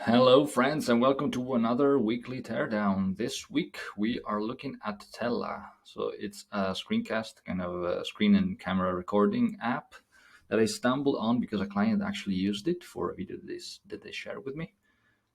Hello, friends, and welcome to another weekly teardown. This week we are looking at Tella. So it's a screencast, kind of a screen and camera recording app that I stumbled on because a client actually used it for a video that they shared with me.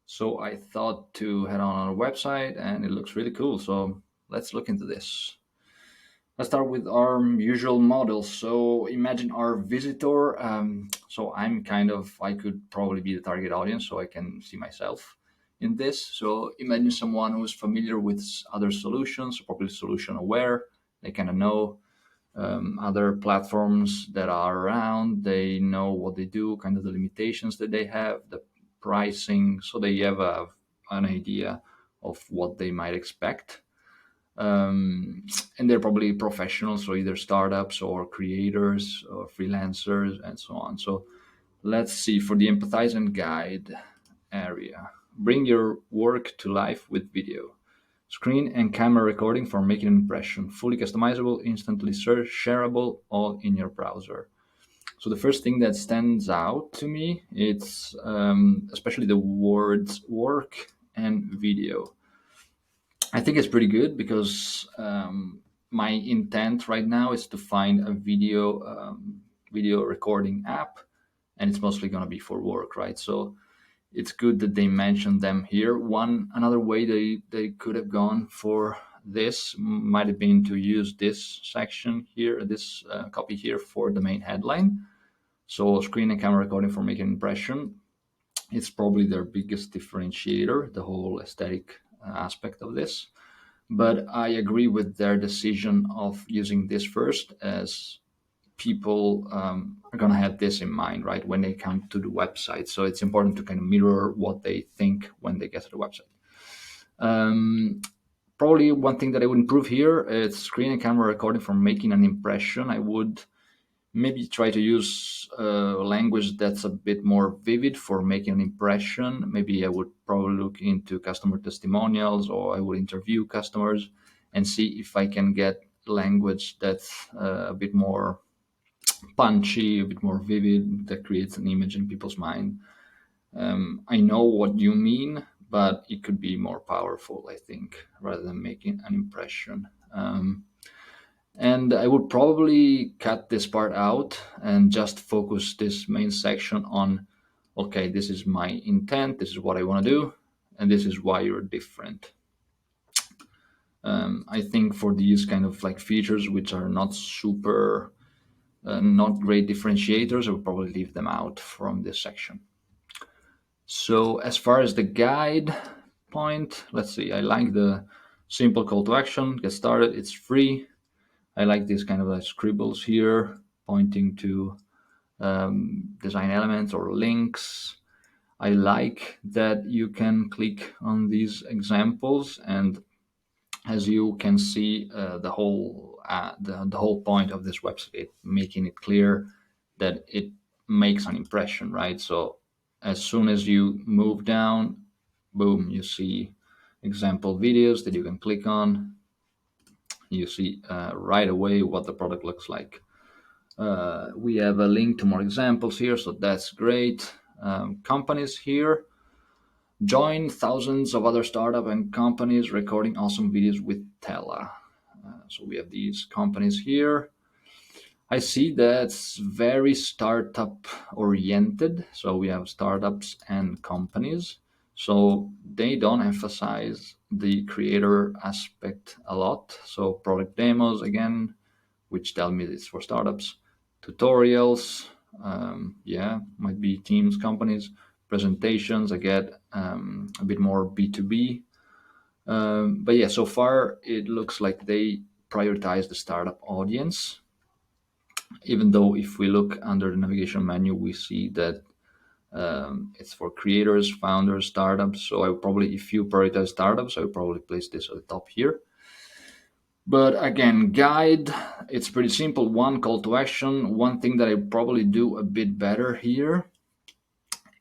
So I thought to head on our website, and it looks really cool. So let's look into this. Let's start with our usual model. So imagine our visitor. So I could probably be the target audience, so I can see myself in this. So imagine someone who's familiar with other solutions, probably solution aware. They kind of know other platforms that are around. They know what they do, kind of the limitations that they have, the pricing. So they have an idea of what they might expect, and they're probably professionals, so either startups or creators or freelancers and so on. So let's see, for the empathize and guide area, bring your work to life with video, screen and camera recording for making an impression, fully customizable, instantly shareable, all in your browser. So the first thing that stands out to me, it's especially the words work and video. I think it's pretty good because my intent right now is to find a video recording app, and it's mostly going to be for work, right? So it's good that they mentioned them here. Another way they could have gone for this might have been to use this section here, this copy here for the main headline. So screen and camera recording for making an impression. It's probably their biggest differentiator, the whole aesthetic aspect of this. But I agree with their decision of using this first, as people are going to have this in mind, right, when they come to the website. So it's important to kind of mirror what they think when they get to the website. Probably one thing that I would improve here is screen and camera recording for making an impression. I would maybe try to use language that's a bit more vivid for making an impression. Maybe I would probably look into customer testimonials, or I would interview customers and see if I can get language that's a bit more punchy, a bit more vivid, that creates an image in people's mind. I know what you mean, but it could be more powerful, I think, rather than making an impression. And I would probably cut this part out and just focus this main section on, okay, this is my intent, this is what I want to do, and this is why you're different. I think for these kind of like features, which are not super, not great differentiators, I would probably leave them out from this section. So as far as the guide point, let's see, I like the simple call to action, get started, it's free. I like these kind of like scribbles here pointing to design elements or links. I like that you can click on these examples, and as you can see, the whole point of this website, making it clear that it makes an impression, right? So as soon as you move down, boom, you see example videos that you can click on. You see right away what the product looks like. We have a link to more examples here, so that's great. Companies here. Join thousands of other startup and companies recording awesome videos with Tella. So we have these companies here. I see that's very startup oriented. So we have startups and companies. So they don't emphasize the creator aspect a lot. So product demos, again, which tell me it's for startups, tutorials, yeah, might be teams, companies, presentations. I get a bit more B2B. But yeah, so far it looks like they prioritize the startup audience, even though if we look under the navigation menu, we see that it's for creators, founders, startups. So I would probably, if you prioritize startups, I would probably place this at the top here. But again, guide, it's pretty simple. One call to action. One thing that I probably do a bit better here,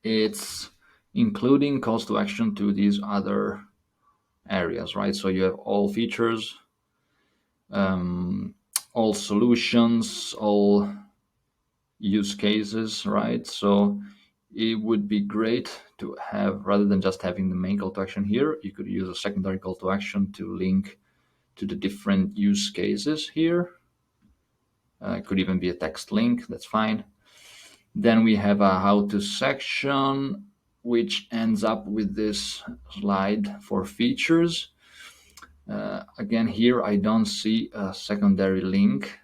it's including calls to action to these other areas, right? So you have all features, all solutions, all use cases, right? So it would be great to have, rather than just having the main call to action here, you could use a secondary call to action to link to the different use cases here. It could even be a text link, that's fine. Then we have a how to section, which ends up with this slide for features. Again, here I don't see a secondary link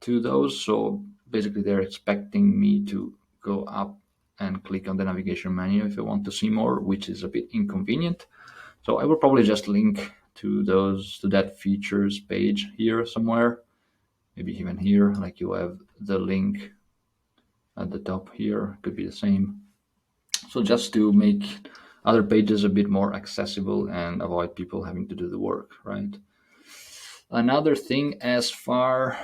to those. So basically, they're expecting me to go up and click on the navigation menu if I want to see more, which is a bit inconvenient. So I will probably just link to that features page here somewhere, maybe even here, like you have the link at the top here, could be the same. So just to make other pages a bit more accessible and avoid people having to do the work, right? Another thing, as far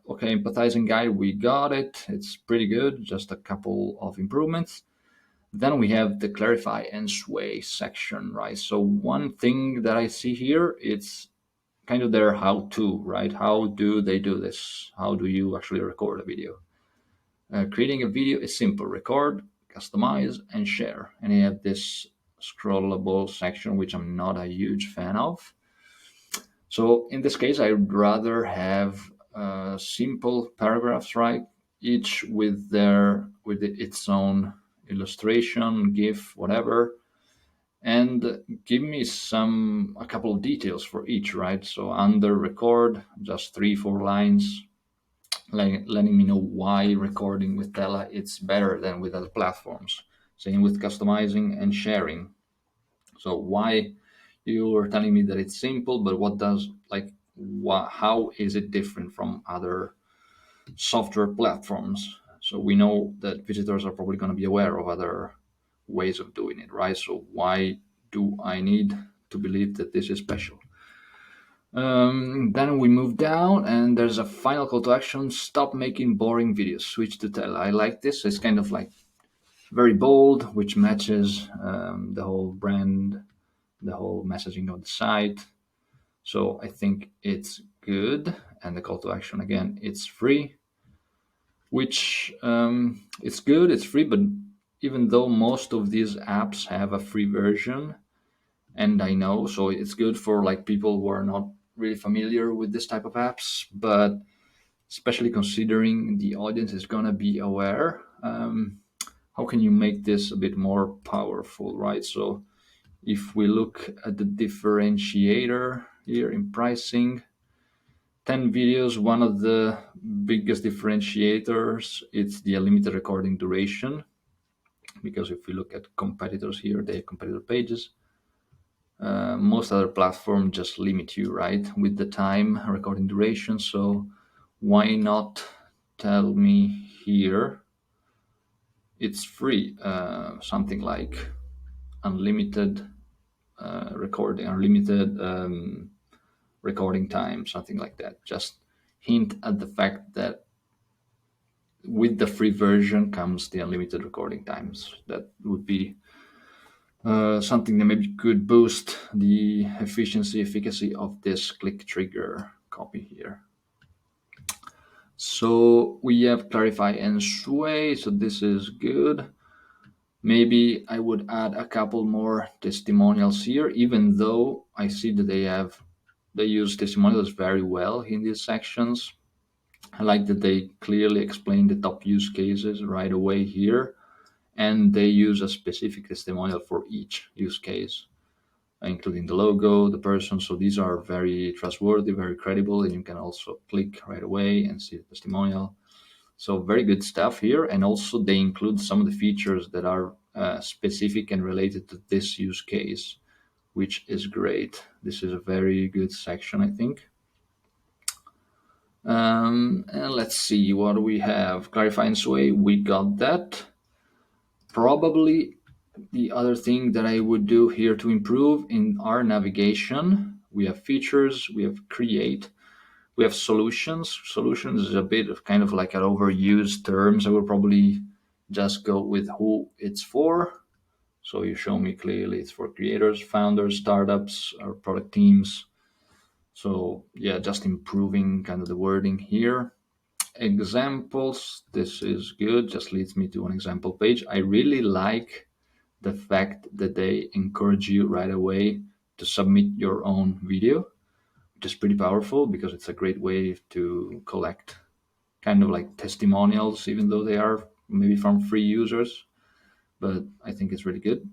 okay, empathizing guide, we got it. It's pretty good. Just a couple of improvements. Then we have the clarify and sway section, right? So one thing that I see here, it's kind of their how to, right? How do they do this? How do you actually record a video? Creating a video is simple: record, customize, and share. And you have this scrollable section, which I'm not a huge fan of. So in this case, I would rather have simple paragraphs, right? Each with its own illustration, GIF, whatever, and give me a couple of details for each, right? So under record, just 3-4 lines, letting me know why recording with Tella it's better than with other platforms. Same with customizing and sharing. So why you were telling me that it's simple, but how is it different from other software platforms? So we know that visitors are probably going to be aware of other ways of doing it, right? So why do I need to believe that this is special? Then we move down, and there's a final call to action: stop making boring videos, switch to Tell. I like this. It's kind of like very bold, which matches the whole brand, the whole messaging of the site. So I think it's good. And the call to action, again, it's free, which it's good, it's free, but even though most of these apps have a free version, and I know, so it's good for like people who are not really familiar with this type of apps, but especially considering the audience is going to be aware, how can you make this a bit more powerful, right? So if we look at the differentiator here in pricing, 10 videos, one of the biggest differentiators, it's the unlimited recording duration. Because if we look at competitors here, they have competitor pages. Most other platforms just limit you, right, with the time recording duration. So why not tell me here it's free? Something like unlimited recording, unlimited recording time, something like that. Just hint at the fact that with the free version comes the unlimited recording times. That would be something that maybe could boost the efficacy of this click trigger copy here. So we have clarify and sway. So this is good. Maybe I would add a couple more testimonials here, even though I see that they use testimonials very well in these sections. I like that they clearly explain the top use cases right away here, and they use a specific testimonial for each use case, including the logo, the person. So these are very trustworthy, very credible, and you can also click right away and see the testimonial. So very good stuff here. And also they include some of the features that are specific and related to this use case, which is great. This is a very good section, I think. And let's see, what do we have? Clarify and sway, we got that. Probably the other thing that I would do here to improve in our navigation, we have features, we have create, we have solutions. Solutions is a bit of kind of like an overused term. So I will probably just go with who it's for. So you show me clearly it's for creators, founders, startups, or product teams. So yeah, just improving kind of the wording here. examples, this is good, just leads me to an example page. I really like the fact that they encourage you right away to submit your own video, which is pretty powerful because it's a great way to collect kind of like testimonials, even though they are maybe from free users. But I think it's really good.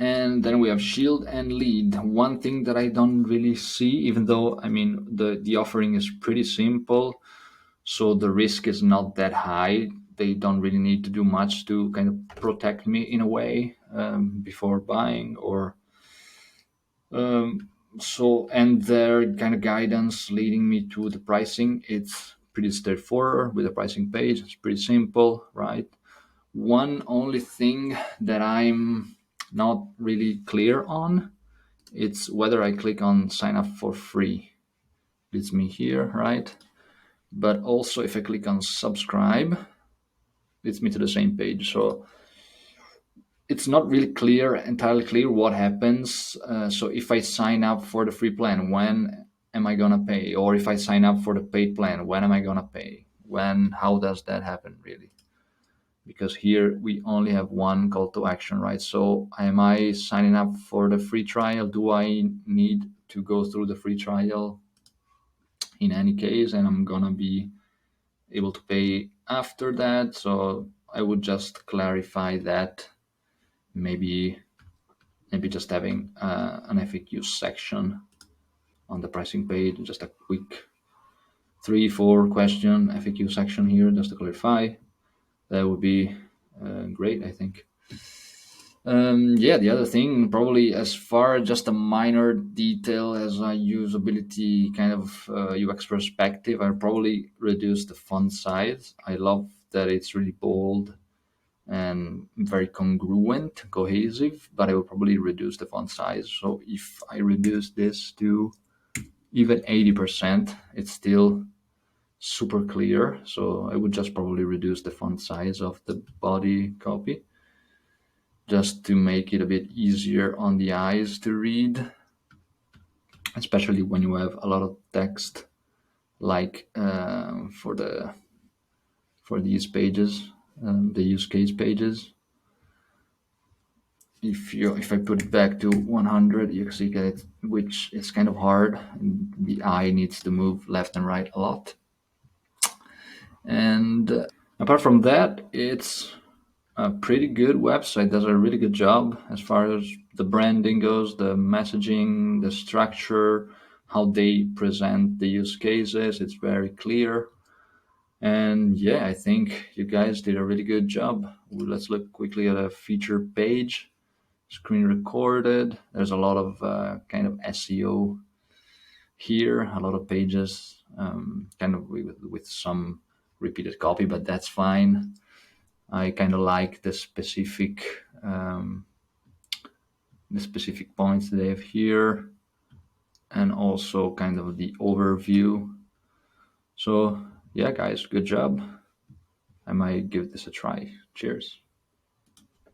And then we have shield and lead. One thing that I don't really see, even though I mean the offering is pretty simple, so the risk is not that high. They don't really need to do much to kind of protect me in a way before buying or and their kind of guidance leading me to the pricing. It's pretty straightforward with the pricing page. It's pretty simple, right? One only thing that I'm not really clear on, it's whether I click on sign up for free. Leads me here, right? But also if I click on subscribe, leads me to the same page. So it's not really entirely clear what happens. So if I sign up for the free plan, when am I gonna pay? Or if I sign up for the paid plan, when am I gonna pay? How does that happen really? Because here we only have one call to action, right? So am I signing up for the free trial? Do I need to go through the free trial in any case? And I'm gonna be able to pay after that. So I would just clarify that. Maybe just having an FAQ section on the pricing page, just a quick 3-4 question FAQ section here just to clarify. That would be great, I think. Yeah, the other thing, probably as far just a minor detail as a usability kind of UX perspective, I'll probably reduce the font size. I love that it's really bold and very congruent, cohesive, but I will probably reduce the font size. So if I reduce this to even 80%, it's still super clear. So I would just probably reduce the font size of the body copy just to make it a bit easier on the eyes to read, especially when you have a lot of text like for these pages, the use case pages. If I put it back to 100, you can see that which is kind of hard. The eye needs to move left and right a lot. And apart from that, it's a pretty good website. Does a really good job as far as the branding goes, the messaging, the structure, how they present the use cases. It's very clear. And yeah, I think you guys did a really good job. Let's look quickly at a feature page. Screen recorded. There's a lot of kind of SEO here, a lot of pages, kind of with some repeated copy, but that's fine. I kind of like the specific points they have here, and also kind of the overview. So yeah, guys, good job. I might give this a try. Cheers.